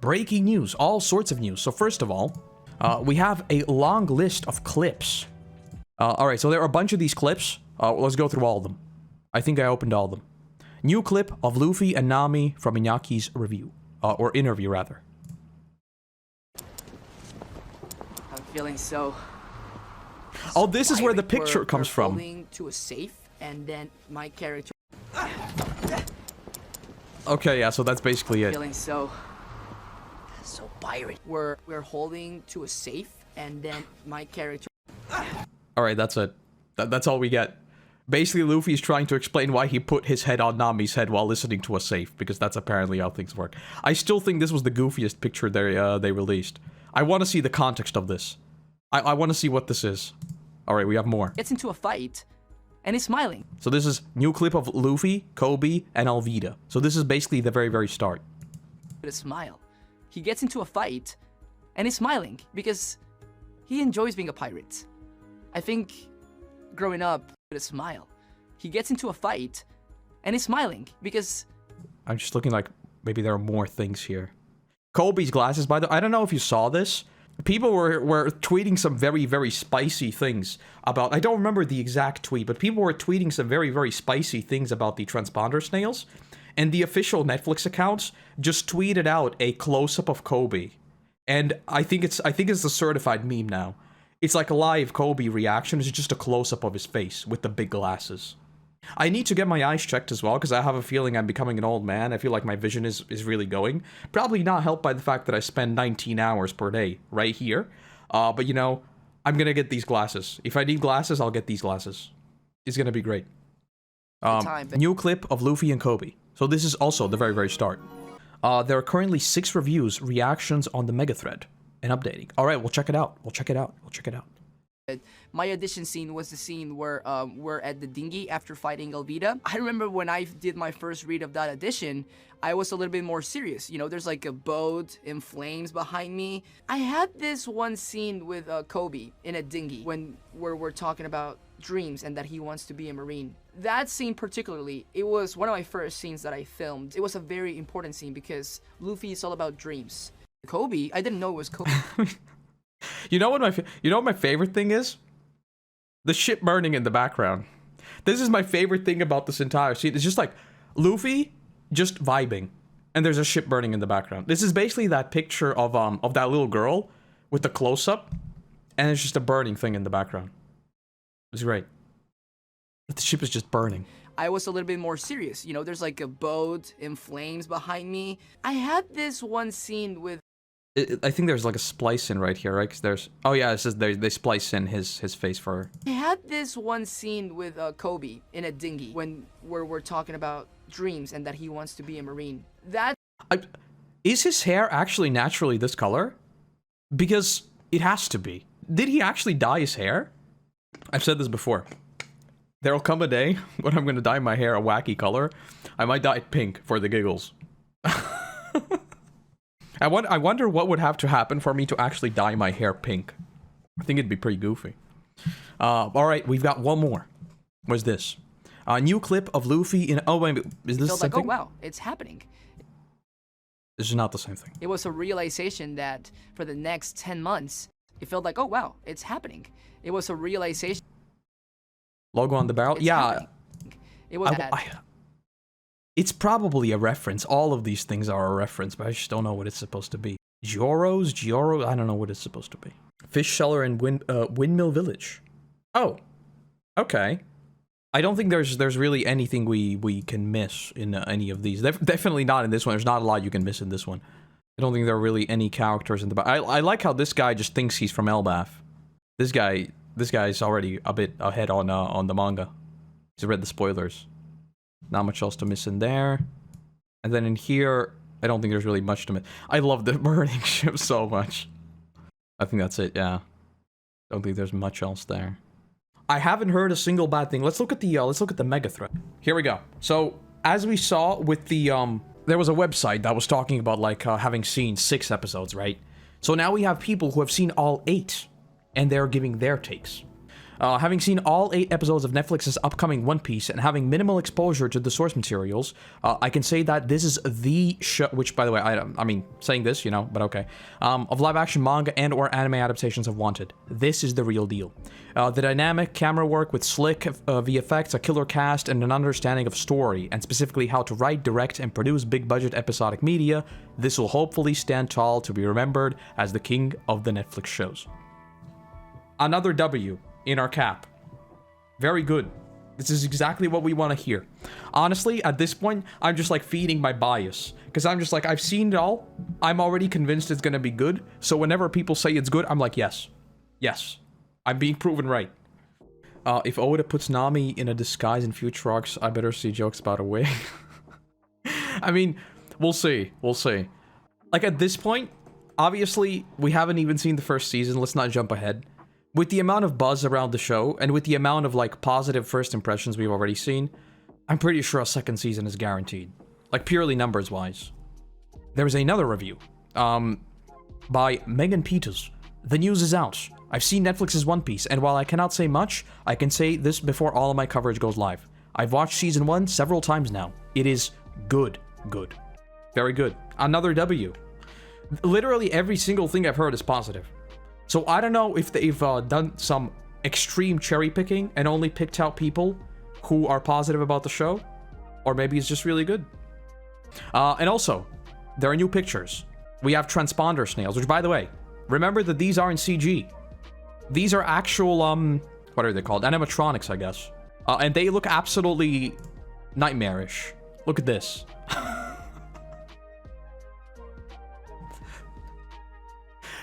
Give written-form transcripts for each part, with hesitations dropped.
breaking news, all sorts of news. So first of all, we have a long list of clips. All right, so there are a bunch of these clips. Let's go through all of them. I think I opened all of them. New clip of Luffy and Nami from Iñaki's review, or interview rather. I'm feeling so. Oh, this is where the picture comes from. Holding to a safe, and then my character. Okay, yeah, so that's basically it. Feeling so pirate. We're holding to a safe, and then my character. All right, that's it. That's all we get. Basically, Luffy is trying to explain why he put his head on Nami's head while listening to a safe, because that's apparently how things work. I still think this was the goofiest picture they released. I want to see the context of this. I want to see what this is. All right, we have more. Gets into a fight, and he's smiling. So this is new clip of Luffy, Kobe, and Alvida. So this is basically the very, very start. With a smile. He gets into a fight, and he's smiling, because he enjoys being a pirate. I think growing up with a smile. He gets into a fight, and he's smiling, because... I'm just looking like maybe there are more things here. Kobe's glasses, by the way, I don't know if you saw this. People were tweeting some very, very spicy things about... I don't remember the exact tweet, but people were tweeting some very, very spicy things about the Transponder Snails. And the official Netflix accounts just tweeted out a close-up of Kobe. And I think it's a certified meme now. It's like a live Kobe reaction. It's just a close-up of his face with the big glasses. I need to get my eyes checked as well, because I have a feeling I'm becoming an old man. I feel like my vision is really going. Probably not helped by the fact that I spend 19 hours per day right here. But, you know, I'm going to get these glasses. If I need glasses, I'll get these glasses. It's going to be great. New clip of Luffy and Kobe. So this is also the very, very start. There are currently 6 reviews, reactions on the mega thread, and updating. All right, we'll check it out. We'll check it out. My audition scene was the scene where we're at the dinghy after fighting Alvida. I remember when I did my first read of that audition, I was a little bit more serious. You know, there's like a boat in flames behind me. I had this one scene with Kobe in a dinghy where we're talking about dreams and that he wants to be a Marine. That scene particularly, it was one of my first scenes that I filmed. It was a very important scene because Luffy is all about dreams. Kobe, I didn't know it was Kobe. You know what my favorite thing is? The ship burning in the background. This is my favorite thing about this entire scene. It's just like Luffy just vibing, and there's a ship burning in the background. This is basically that picture of that little girl with the close-up, and it's just a burning thing in the background. It's great. But the ship is just burning. I was a little bit more serious. You know, there's like a boat in flames behind me. I had this one scene with... I think there's like a splice in right here, right? Because there's... Oh yeah, it says they splice in his face for... I had this one scene with Kobe in a dinghy where we're talking about dreams and that he wants to be a Marine. Is his hair actually naturally this color? Because it has to be. Did he actually dye his hair? I've said this before. There'll come a day when I'm going to dye my hair a wacky color. I might dye it pink for the giggles. I wonder what would have to happen for me to actually dye my hair pink. I think it'd be pretty goofy. Alright, we've got one more. What's this? A new clip of Luffy in... Oh, wait, is this the same thing? Oh, wow, it's happening. This is not the same thing. It was a realization that for the next 10 months, it felt like, oh, wow, it's happening. It was a realization. Logo on the barrel? Yeah. It was it's probably a reference. All of these things are a reference, but I just don't know what it's supposed to be. Gioro? I don't know what it's supposed to be. Fish seller in Windmill Village. Oh. Okay. I don't think there's really anything we can miss in any of these. Definitely not in this one. There's not a lot you can miss in this one. I don't think there are really any characters in the back. I like how this guy just thinks he's from Elbaf. This guy's already a bit ahead on the manga. He's read the spoilers. Not much else to miss in there. And then in here, I don't think there's really much to miss. I love the burning ship so much. I think that's it, yeah. Don't think there's much else there. I haven't heard a single bad thing. Let's look at the mega thread. Here we go. So, as we saw with the, there was a website that was talking about, like, having seen 6 episodes, right? So now we have people who have seen all 8, and they're giving their takes. Having seen all 8 episodes of Netflix's upcoming One Piece and having minimal exposure to the source materials, I can say that this is the show, which, by the way, I mean, saying this, you know, but okay, of live-action manga and or anime adaptations have wanted. This is the real deal. The dynamic camera work with slick VFX, a killer cast, and an understanding of story, and specifically how to write, direct, and produce big-budget episodic media, this will hopefully stand tall to be remembered as the king of the Netflix shows. Another W in our cap. Very good. This is exactly what we want to hear. Honestly, at this point, I'm just like feeding my bias. Because I'm just like, I've seen it all. I'm already convinced it's going to be good. So whenever people say it's good, I'm like, yes. Yes. I'm being proven right. If Oda puts Nami in a disguise in future arcs, I better see jokes about a wig. I mean, we'll see. We'll see. Like, at this point, obviously, we haven't even seen the first season. Let's not jump ahead. With the amount of buzz around the show, and with the amount of, like, positive first impressions we've already seen, I'm pretty sure a second season is guaranteed. Like, purely numbers-wise. There's another review, by Megan Peters. The news is out. I've seen Netflix's One Piece, and while I cannot say much, I can say this before all of my coverage goes live. I've watched Season 1 several times now. It is good. Good. Very good. Another W. Literally every single thing I've heard is positive. So I don't know if they've done some extreme cherry picking and only picked out people who are positive about the show, or maybe it's just really good. And also, there are new pictures. We have Transponder Snails, which, by the way, remember that these aren't CG. These are actual, what are they called? Animatronics, I guess. And they look absolutely nightmarish. Look at this.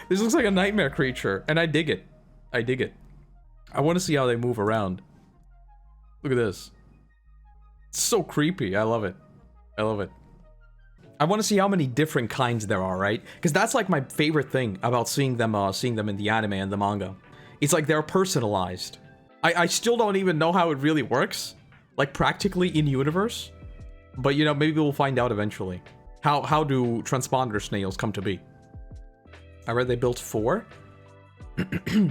This looks like a nightmare creature, and I dig it. I dig it. I want to see how they move around. Look at this. It's so creepy. I love it. I love it. I want to see how many different kinds there are, right? Because that's like my favorite thing about seeing them in the anime and the manga. It's like they're personalized. I still don't even know how it really works, like practically in universe. But you know, maybe we'll find out eventually. How do Transponder Snails come to be? I read they built 4. Yeah,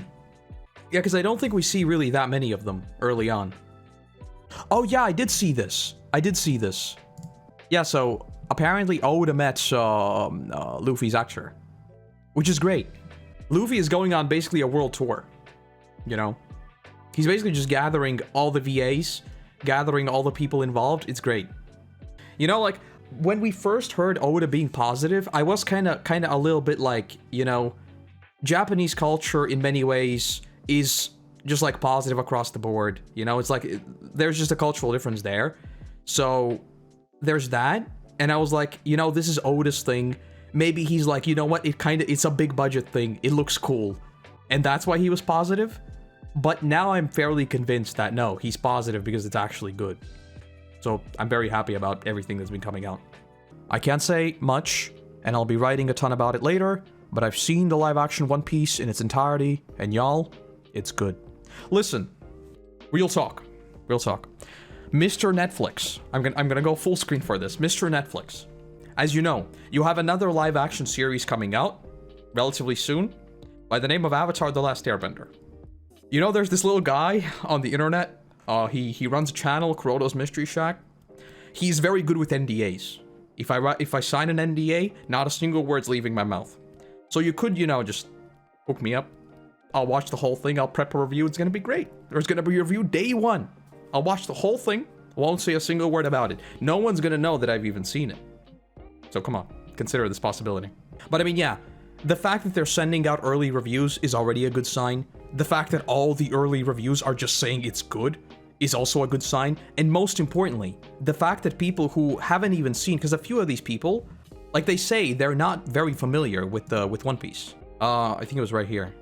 because I don't think we see really that many of them early on. Oh yeah, I did see this. Yeah, so apparently Oda met Luffy's actor, which is great. Luffy is going on basically a world tour, you know? He's basically just gathering all the VAs, gathering all the people involved. It's great. You know, like, when we first heard Oda being positive, I was kind of a little bit like, you know, Japanese culture in many ways is just like positive across the board. You know, it's like there's just a cultural difference there. So there's that. And I was like, you know, this is Oda's thing. Maybe he's like, you know what? It's a big budget thing. It looks cool. And that's why he was positive. But now I'm fairly convinced that no, he's positive because it's actually good. So I'm very happy about everything that's been coming out. I can't say much, and I'll be writing a ton about it later, but I've seen the live-action One Piece in its entirety, and y'all, it's good. Listen, real talk. Mr. Netflix, I'm gonna go full screen for this. Mr. Netflix, as you know, you have another live-action series coming out relatively soon by the name of Avatar: The Last Airbender. You know, there's this little guy on the internet. He runs a channel, Koroto's Mystery Shack. He's very good with NDAs. If I sign an NDA, not a single word's leaving my mouth. So you could, you know, just hook me up. I'll watch the whole thing. I'll prep a review. It's gonna be great. There's gonna be a review day 1. I'll watch the whole thing. Won't say a single word about it. No one's gonna know that I've even seen it. So come on, consider this possibility. But I mean, yeah, the fact that they're sending out early reviews is already a good sign. The fact that all the early reviews are just saying it's good is also a good sign. And most importantly, the fact that people who haven't even seen, because a few of these people, like they say, they're not very familiar with One Piece. I think it was right here.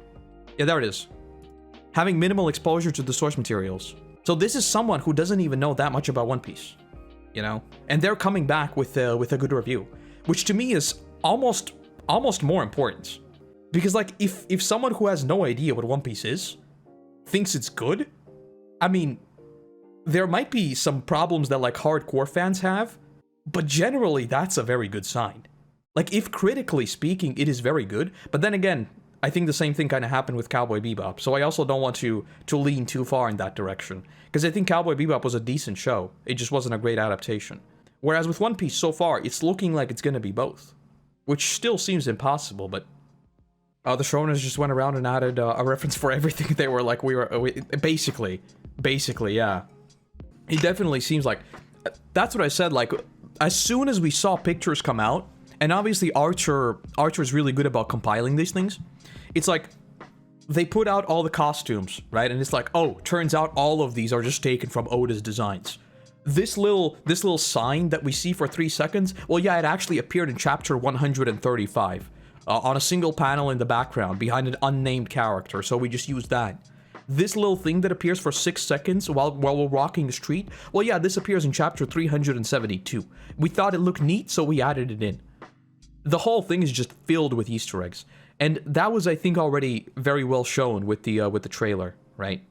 Yeah, there it is. Having minimal exposure to the source materials. So this is someone who doesn't even know that much about One Piece, you know? And they're coming back with a good review, which to me is almost more important. Because like, if someone who has no idea what One Piece is thinks it's good, I mean, there might be some problems that like hardcore fans have, but generally that's a very good sign. Like, if critically speaking it is very good, but then again, I think the same thing kind of happened with Cowboy Bebop, so I also don't want to lean too far in that direction. Because I think Cowboy Bebop was a decent show, it just wasn't a great adaptation. Whereas with One Piece so far, it's looking like it's gonna be both. Which still seems impossible, but... the showrunners just went around and added a reference for everything. They were like, basically, yeah. It definitely seems like... That's what I said, like, as soon as we saw pictures come out, and obviously Archer's really good about compiling these things, it's like, they put out all the costumes, right? And it's like, oh, turns out all of these are just taken from Oda's designs. This little sign that we see for 3 seconds, well, yeah, it actually appeared in chapter 135. On a single panel in the background, behind an unnamed character, so we just used that. This little thing that appears for 6 seconds while we're walking the street, well, yeah, this appears in chapter 372. We thought it looked neat, so we added it in. The whole thing is just filled with Easter eggs. And that was, I think, already very well shown with the trailer, right?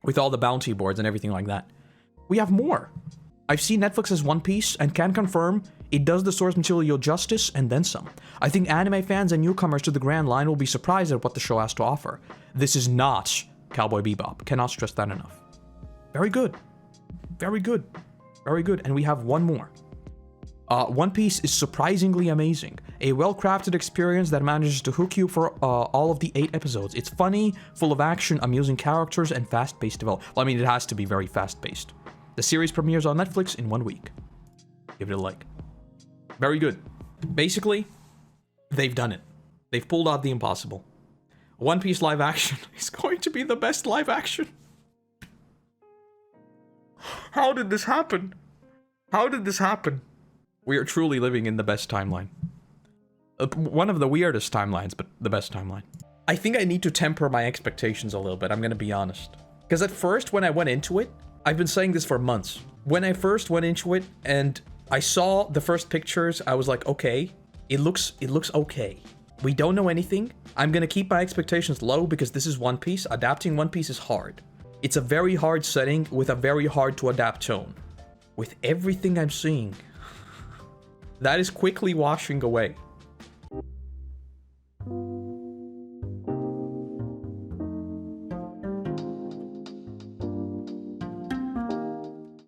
With all the bounty boards and everything like that. We have more. I've seen Netflix's One Piece and can confirm it does the source material justice and then some. I think anime fans and newcomers to the Grand Line will be surprised at what the show has to offer. This is not Cowboy Bebop. Cannot stress that enough. Very good. Very good. Very good. And we have one more. One Piece is surprisingly amazing. A well-crafted experience that manages to hook you for all of the 8 episodes. It's funny, full of action, amusing characters, and fast-paced development. Well, I mean, it has to be very fast-paced. The series premieres on Netflix in 1 week. Give it a like. Very good. Basically, they've done it. They've pulled out the impossible. One Piece live action is going to be the best live action. How did this happen? How did this happen? We are truly living in the best timeline. One of the weirdest timelines, but the best timeline. I think I need to temper my expectations a little bit, I'm gonna be honest. Because at first, when I went into it, I've been saying this for months. When I first went into it and I saw the first pictures, I was like, okay, it looks okay. We don't know anything. I'm gonna keep my expectations low because this is One Piece. Adapting One Piece is hard. It's a very hard setting with a very hard to adapt tone. With everything I'm seeing, that is quickly washing away.